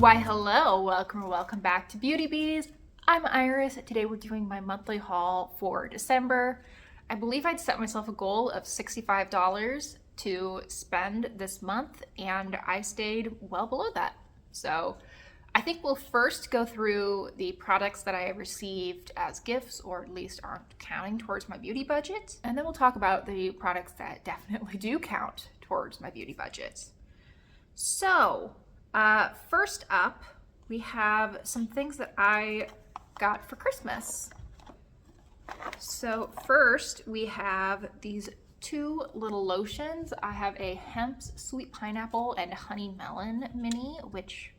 Why hello, welcome back to Beauty Bees. I'm Iris. Today we're doing my monthly haul for December. I believe I'd set myself a goal of $65 to spend this month and I stayed well below that. So I think we'll first go through the products that I received as gifts or at least aren't counting towards my beauty budget. And then we'll talk about the products that definitely do count towards my beauty budget. So, first up, we have some things that I got for Christmas. So first, we have these two little lotions. I have a Hemp's Sweet Pineapple and Honey Melon mini, which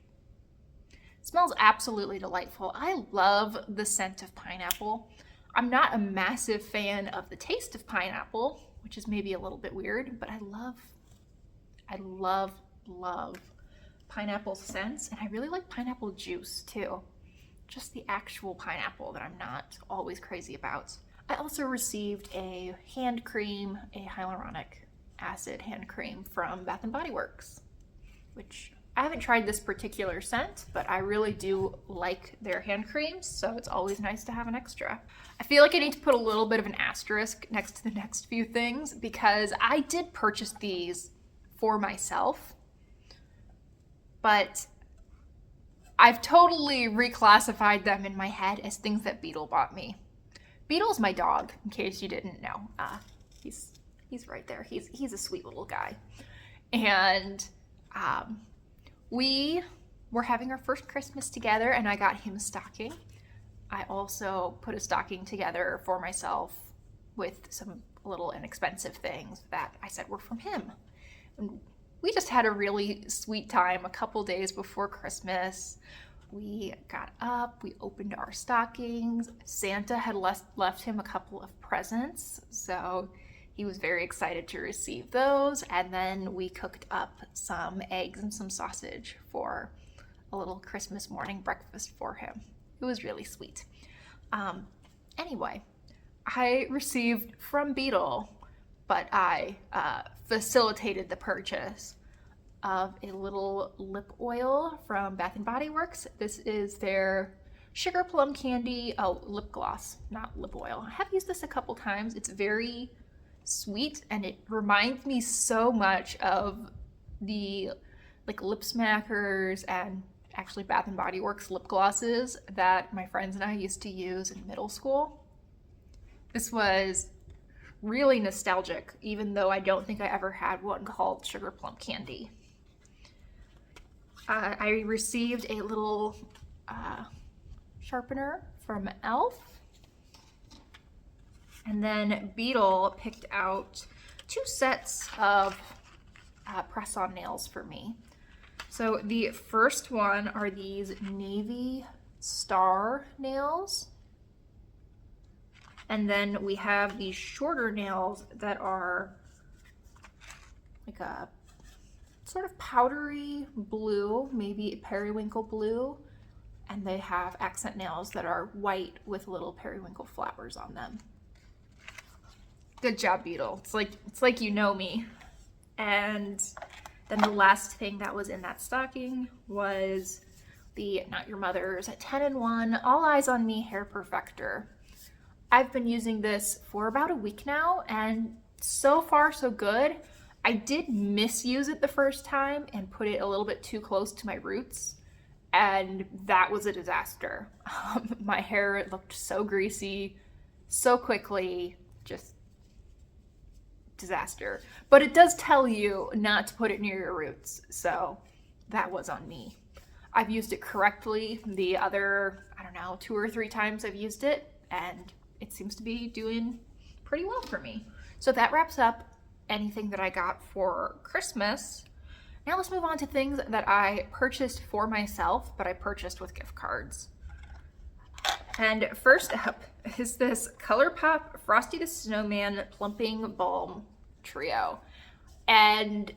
smells absolutely delightful. I love the scent of pineapple. I'm not a massive fan of the taste of pineapple, which is maybe a little bit weird, but I love pineapple scents, and I really like pineapple juice too. Just the actual pineapple that I'm not always crazy about. I also received a hand cream, a hyaluronic acid hand cream from Bath & Body Works, which I haven't tried this particular scent, but I really do like their hand creams, so it's always nice to have an extra. I feel like I need to put a little bit of an asterisk next to the next few things because I did purchase these for myself, but I've totally reclassified them in my head as things that Beetle bought me. Beetle's my dog, in case you didn't know. He's right there. He's a sweet little guy. And we were having our first Christmas together, and I got him a stocking. I also put a stocking together for myself with some little inexpensive things that I said were from him. And we just had a really sweet time a couple days before Christmas. We got up, we opened our stockings. Santa had left him a couple of presents, so he was very excited to receive those. And then we cooked up some eggs and some sausage for a little Christmas morning breakfast for him. It was really sweet. Anyway, I received from Beetle, but I facilitated the purchase of a little lip oil from Bath & Body Works. This is their Sugar Plum Candy lip gloss, not lip oil. I have used this a couple times. It's very sweet and it reminds me so much of the lip smackers and actually Bath & Body Works lip glosses that my friends and I used to use in middle school. This was really nostalgic, even though I don't think I ever had one called Sugar Plum Candy. I received a little sharpener from e.l.f. And then Beetle picked out 2 sets of press-on nails for me. So the first one are these navy star nails. And then we have these shorter nails that are like a sort of powdery blue, maybe periwinkle blue. And they have accent nails that are white with little periwinkle flowers on them. Good job, Beetle. It's like you know me. And then the last thing that was in that stocking was the Not Your Mother's 10-in-1 All Eyes on Me Hair Perfector. I've been using this for about a week now, and so far so good. I did misuse it the first time and put it a little bit too close to my roots, and that was a disaster. My hair looked so greasy so quickly, just disaster. But it does tell you not to put it near your roots, so that was on me. I've used it correctly the other, 2 or 3 times I've used it, and it seems to be doing pretty well for me. So that wraps up anything that I got for Christmas. Now let's move on to things that I purchased for myself, but I purchased with gift cards. And first up is this ColourPop Frosty the Snowman Plumping Balm Trio. And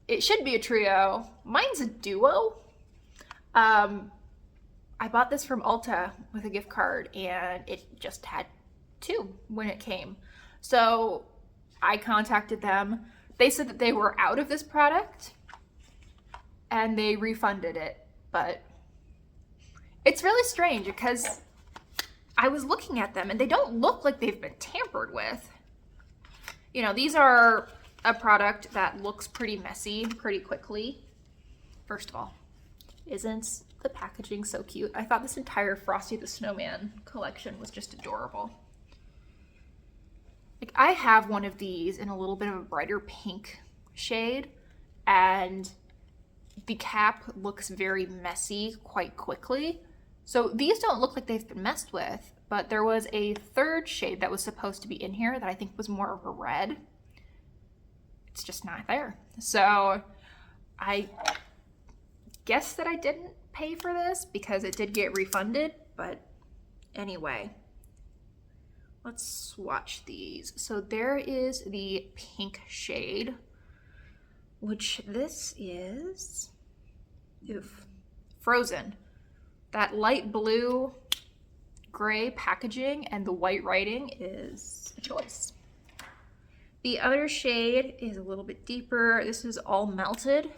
it should be a trio. Mine's a duo. I bought this from Ulta with a gift card and it just had 2 when it came. So I contacted them. They said that they were out of this product and they refunded it. But it's really strange because I was looking at them and they don't look like they've been tampered with. You know, these are a product that looks pretty messy pretty quickly. First of all, isn't the packaging so cute? I thought this entire Frosty the Snowman collection was just adorable. Like, I have one of these in a little bit of a brighter pink shade, and the cap looks very messy quite quickly. So these don't look like they've been messed with, but there was a third shade that was supposed to be in here that I think was more of a red. It's just not there. So I guess that I didn't pay for this because it did get refunded, but anyway, let's swatch these. So there is the pink shade, which this is, Frozen. That light blue gray packaging and the white writing is a choice. The other shade is a little bit deeper. This is All Melted.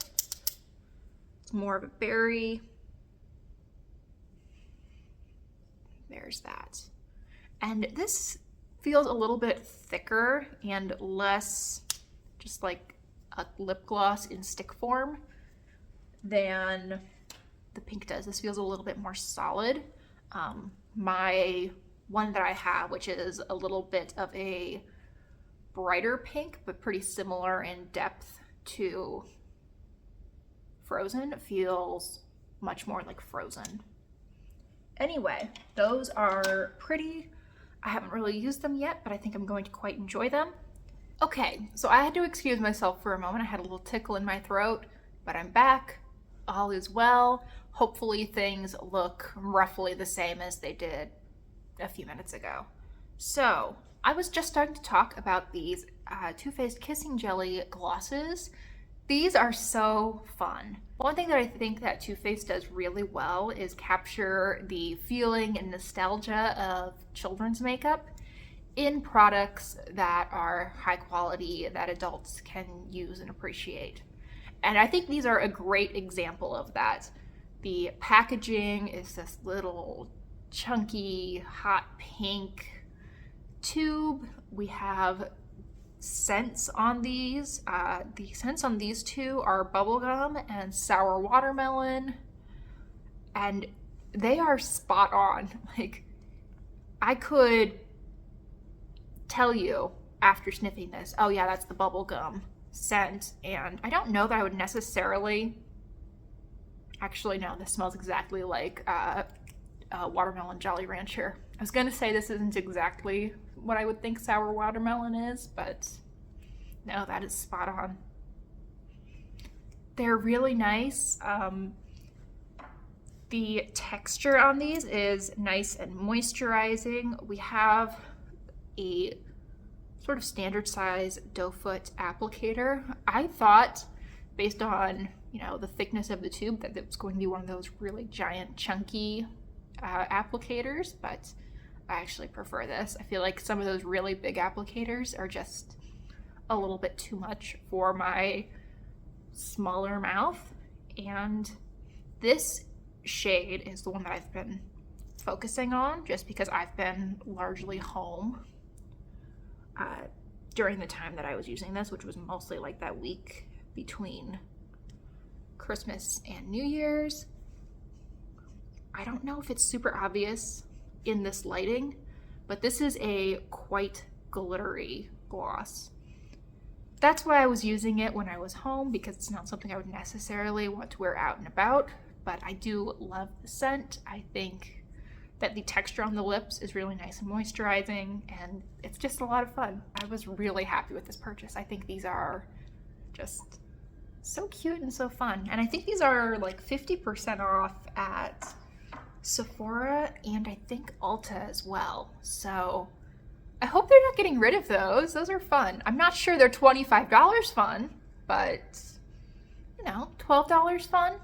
It's more of a berry. There's that. And this feels a little bit thicker and less just like a lip gloss in stick form than the pink does. This feels a little bit more solid. My one that I have, which is a little bit of a brighter pink, but pretty similar in depth to Frozen, feels much more like Frozen. Anyway, those are pretty. I haven't really used them yet, but I think I'm going to quite enjoy them. Okay, so I had to excuse myself for a moment. I had a little tickle in my throat, but I'm back. All is well. Hopefully things look roughly the same as they did a few minutes ago. So I was just starting to talk about these Too Faced Kissing Jelly glosses. These are so fun. One thing that I think that Too Faced does really well is capture the feeling and nostalgia of children's makeup in products that are high quality, that adults can use and appreciate. And I think these are a great example of that. The packaging is this little chunky, hot pink tube. We have scents on these. The scents on these two are bubblegum and sour watermelon. And they are spot on. Like, I could tell you after sniffing this, oh yeah, that's the bubblegum scent. And I don't know that I would necessarily, actually no, this smells exactly like watermelon Jolly Rancher. I was gonna say this isn't exactly what I would think sour watermelon is, but no, that is spot on. They're really nice. The texture on these is nice and moisturizing. We have a sort of standard size doe foot applicator. I thought, based on, you know, the thickness of the tube, that it was going to be one of those really giant chunky applicators, but I actually prefer this. I feel like some of those really big applicators are just a little bit too much for my smaller mouth, and this shade is the one that I've been focusing on just because I've been largely home during the time that I was using this, which was mostly like that week between Christmas and New Year's. I don't know if it's super obvious in this lighting, but this is a quite glittery gloss. That's why I was using it when I was home, because it's not something I would necessarily want to wear out and about, but I do love the scent. I think that the texture on the lips is really nice and moisturizing, and it's just a lot of fun. I was really happy with this purchase. I think these are just so cute and so fun. And I think these are like 50% off at Sephora and I think Ulta as well. So I hope they're not getting rid of those. Those are fun. I'm not sure they're $25 fun, but you know, $12 fun?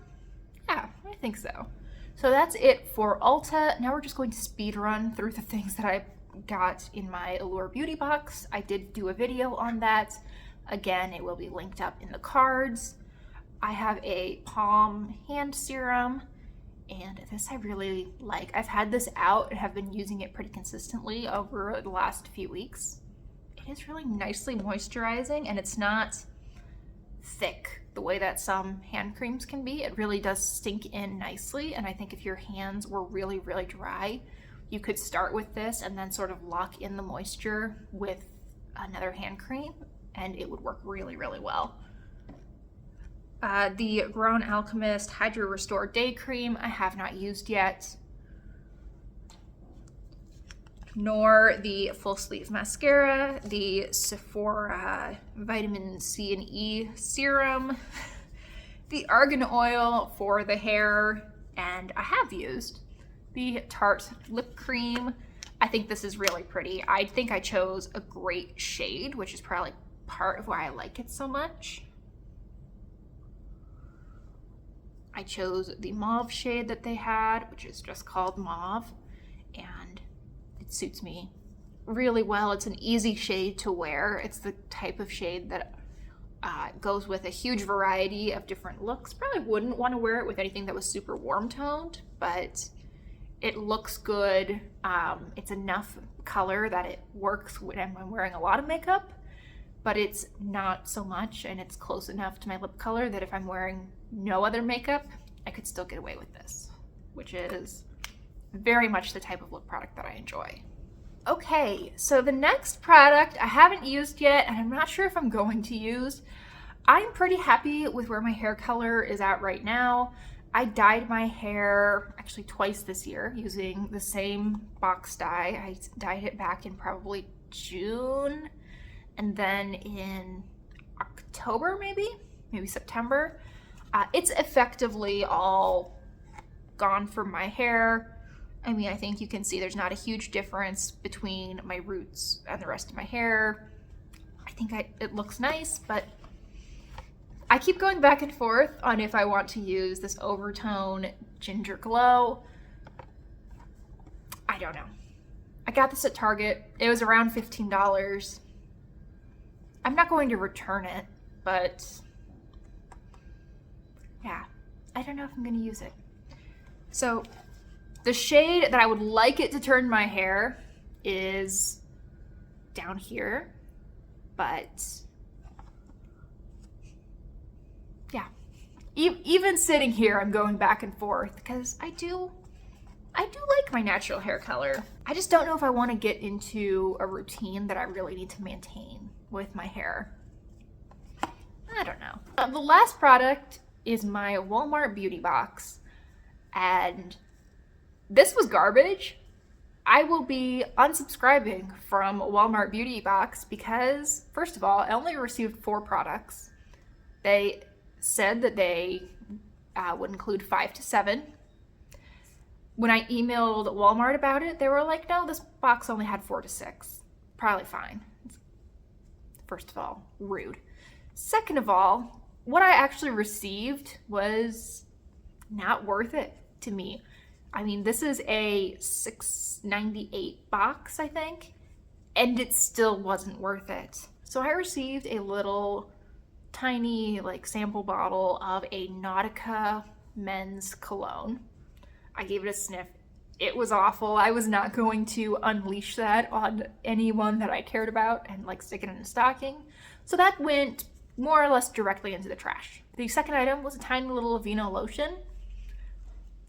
Yeah, I think so. So that's it for Ulta. Now we're just going to speed run through the things that I got in my Allure beauty box. I did do a video on that. Again, it will be linked up in the cards. I have a Palm hand serum, and this I really like. I've had this out and have been using it pretty consistently over the last few weeks. It is really nicely moisturizing, and it's not thick the way that some hand creams can be. It really does sink in nicely, and I think if your hands were really, really dry, you could start with this and then sort of lock in the moisture with another hand cream, and it would work really, really well. The Grown Alchemist Hydro Restore Day Cream I have not used yet, nor the Full Sleeve Mascara, the Sephora Vitamin C and E Serum, the Argan Oil for the hair, and I have used the Tarte Lip Cream. I think this is really pretty. I think I chose a great shade, which is probably part of why I like it so much. I chose the mauve shade that they had, which is just called Mauve, and it suits me really well. It's an easy shade to wear. It's the type of shade that goes with a huge variety of different looks. Probably wouldn't want to wear it with anything that was super warm toned, but it looks good. It's enough color that it works when I'm wearing a lot of makeup, but it's not so much, and it's close enough to my lip color that if I'm wearing no other makeup, I could still get away with this, which is very much the type of lip product that I enjoy. Okay, so the next product I haven't used yet, and I'm not sure if I'm going to use. I'm pretty happy with where my hair color is at right now. I dyed my hair actually twice this year using the same box dye. I dyed it back in probably June, and then in October, maybe September. It's effectively all gone from my hair. I mean, I think you can see there's not a huge difference between my roots and the rest of my hair. I think it looks nice, but I keep going back and forth on if I want to use this Overtone Ginger Glow. I don't know. I got this at Target. It was around $15. I'm not going to return it, but yeah, I don't know if I'm going to use it. So the shade that I would like it to turn my hair is down here, but yeah, even sitting here, I'm going back and forth because I do like my natural hair color. I just don't know if I want to get into a routine that I really need to maintain with my hair. I don't know. The last product is my Walmart beauty box, and this was garbage. I will be unsubscribing from Walmart beauty box because, first of all, I only received 4 products. They said that they would include 5 to 7. When I emailed Walmart about it, they were like, no, this box only had 4 to 6. Probably fine. First of all, rude. Second of all, what I actually received was not worth it to me. I mean, this is a $6.98 box, I think, and it still wasn't worth it. So I received a little tiny sample bottle of a Nautica men's cologne. I gave it a sniff. It was awful. I was not going to unleash that on anyone that I cared about and stick it in a stocking. So that went more or less directly into the trash. The second item was a tiny little Aveeno lotion.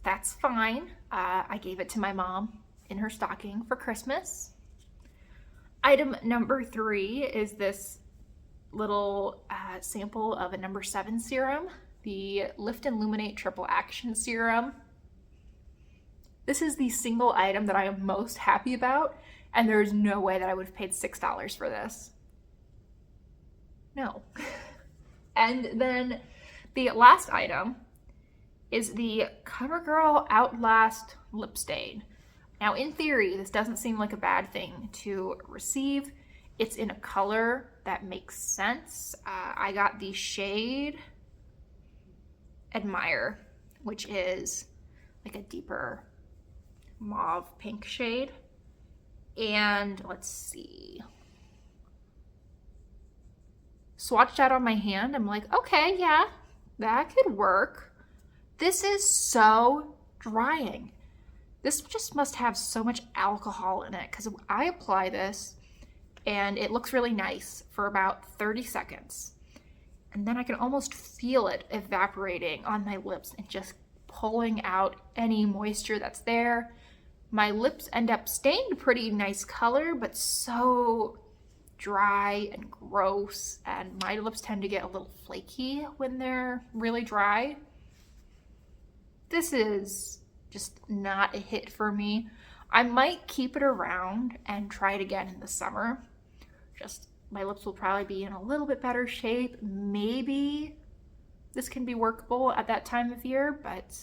That's fine. I gave it to my mom in her stocking for Christmas. Item number 3 is this little sample of a number 7 serum, the Lift and Luminate Triple Action Serum. This is the single item that I am most happy about, and there's no way that I would have paid $6 for this. No. And then the last item is the CoverGirl Outlast Lip Stain. Now, in theory, this doesn't seem like a bad thing to receive. It's in a color that makes sense. I got the shade Admire, which is a deeper mauve pink shade. And let's see. Swatched out on my hand. I'm like, okay, yeah, That could work. This is so drying. This just must have so much alcohol in it because I apply this and it looks really nice for about 30 seconds. And then I can almost feel it evaporating on my lips and just pulling out any moisture that's there. My lips end up stained pretty nice color, but so dry and gross, and my lips tend to get a little flaky when they're really dry. This is just not a hit for me. I might keep it around and try it again in the summer. Just my lips will probably be in a little bit better shape. Maybe this can be workable at that time of year, but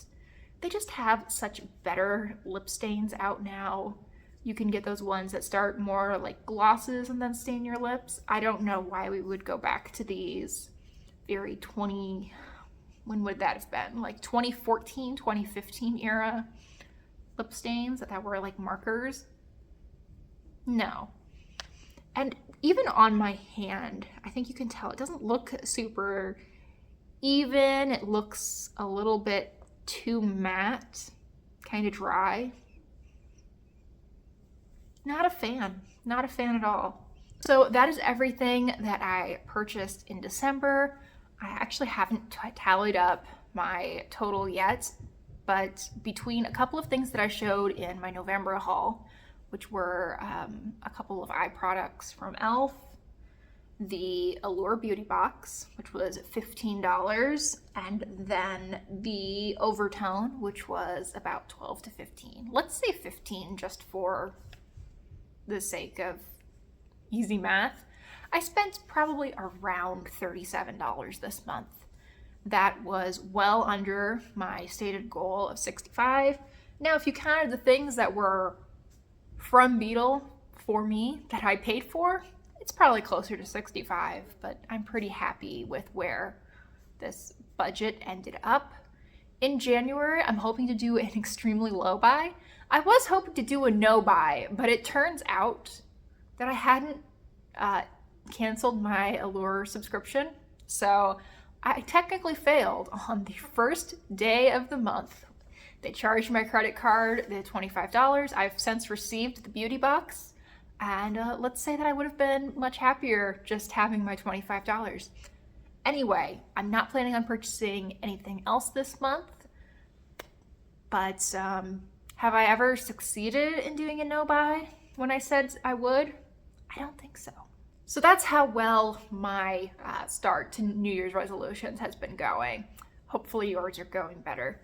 they just have such better lip stains out now. You can get those ones that start more like glosses and then stain your lips. I don't know why we would go back to these very when would that have been? Like 2014, 2015 era lip stains that were like markers. No. And even on my hand, I think you can tell it doesn't look super even. It looks a little bit too matte, kind of dry. Not a fan at all. So that is everything that I purchased in December. I actually haven't tallied up my total yet, but between a couple of things that I showed in my November haul, which were a couple of eye products from e.l.f., the Allure Beauty Box, which was $15, and then the Overtone, which was about $12 to $15. Let's say $15 just for the sake of easy math. I spent probably around $37 this month. That was well under my stated goal of $65. Now, if you counted the things that were from Beetle for me that I paid for, it's probably closer to $65, but I'm pretty happy with where this budget ended up. In January, I'm hoping to do an extremely low buy. I was hoping to do a no buy, but it turns out that I hadn't canceled my Allure subscription. So I technically failed on the first day of the month. They charged my credit card the $25. I've since received the beauty box. And let's say that I would have been much happier just having my $25. Anyway, I'm not planning on purchasing anything else this month. But have I ever succeeded in doing a no buy when I said I would? I don't think so. So that's how well my start to New Year's resolutions has been going. Hopefully yours are going better.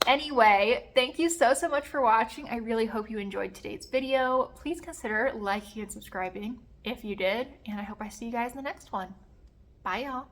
Anyway, thank you so much for watching. I really hope you enjoyed today's video. Please consider liking and subscribing if you did, and I hope I see you guys in the next one. Bye, y'all.